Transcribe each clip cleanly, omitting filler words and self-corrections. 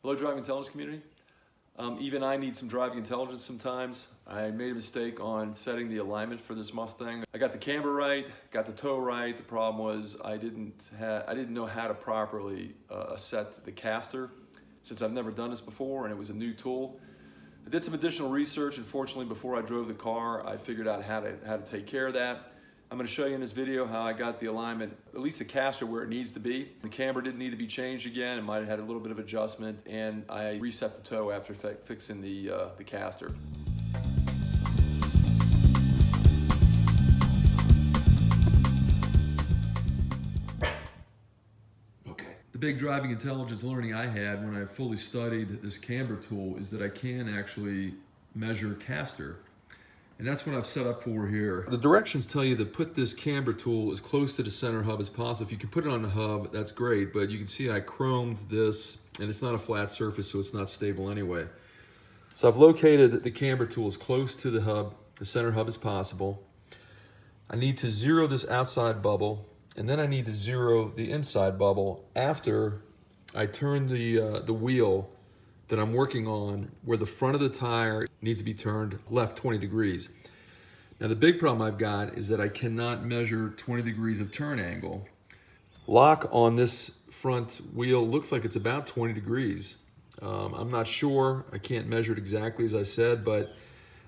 Hello, driving intelligence community. Even I need some driving intelligence sometimes. I made a mistake on setting the alignment for this Mustang. I got the camber right, got the toe right. The problem was I didn't know how to properly set the caster, since I've never done this before and it was a new tool. I did some additional research, and fortunately before I drove the car, I figured out how to take care of that. I'm going to show you in this video how I got the alignment, at least the caster, where it needs to be. The camber didn't need to be changed again. It might have had a little bit of adjustment, and I reset the toe after fixing the caster. Okay. The big driving intelligence learning I had when I fully studied this camber tool is that I can actually measure caster. And that's what I've set up for here. The directions tell you to put this camber tool as close to the center hub as possible. If you can put it on the hub, that's great, but you can see I chromed this, and it's not a flat surface, so it's not stable anyway. So I've located the camber tool as close to the hub, the center hub, as possible. I need to zero this outside bubble, and then I need to zero the inside bubble after I turn the wheel that I'm working on, where the front of the tire needs to be turned left 20 degrees. Now the big problem I've got is that I cannot measure 20 degrees of turn angle. Lock on this front wheel looks like it's about 20 degrees. I'm not sure, I can't measure it exactly as I said, but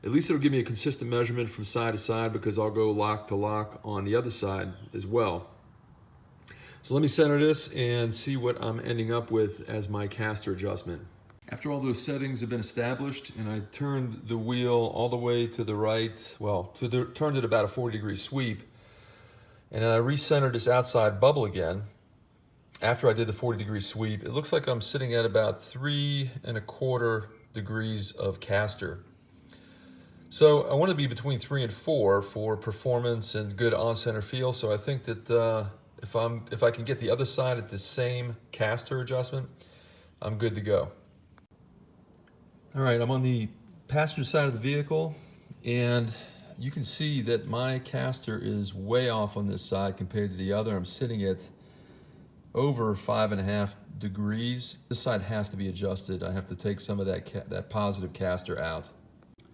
at least it'll give me a consistent measurement from side to side, because I'll go lock to lock on the other side as well. So let me center this and see what I'm ending up with as my caster adjustment. After all those settings have been established and I turned the wheel all the way to the right, well, turned it about a 40-degree sweep, and I recentered this outside bubble again. After I did the 40-degree sweep, it looks like I'm sitting at about 3¼ degrees of caster. So I want to be between 3 and 4 for performance and good on-center feel. So I think that if I can get the other side at the same caster adjustment, I'm good to go. All right, I'm on the passenger side of the vehicle, and you can see that my caster is way off on this side compared to the other. I'm sitting at over 5½ degrees. This side has to be adjusted. I have to take some of that positive caster out.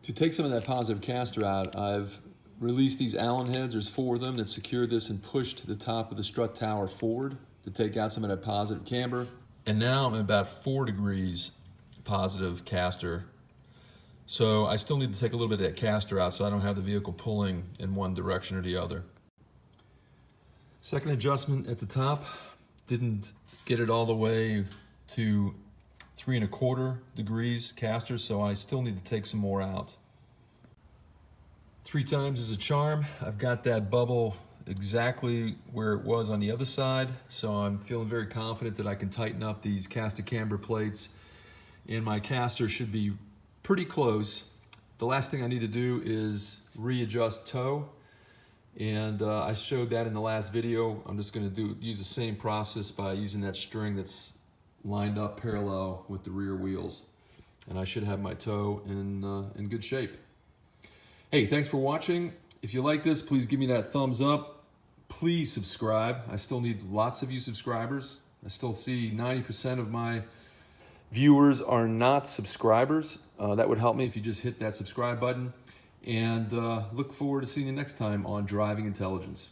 To take some of that positive caster out, I've released these Allen heads. There's 4 of them that secure this and pushed the top of the strut tower forward to take out some of that positive camber. And now I'm at about 4 degrees positive caster. So I still need to take a little bit of that caster out so I don't have the vehicle pulling in one direction or the other. Second adjustment at the top, didn't get it all the way to 3¼ degrees caster, so I still need to take some more out. 3 times is a charm. I've got that bubble exactly where it was on the other side, so I'm feeling very confident that I can tighten up these caster camber plates, and my caster should be pretty close. The last thing I need to do is readjust toe, and I showed that in the last video. I'm just going to use the same process by using that string that's lined up parallel with the rear wheels, and I should have my toe in good shape. Hey, thanks for watching. If you like this, please give me that thumbs up. Please subscribe. I still need lots of you subscribers. I still see 90% of my viewers are not subscribers. That would help me if you just hit that subscribe button. And look forward to seeing you next time on Driving Intelligence.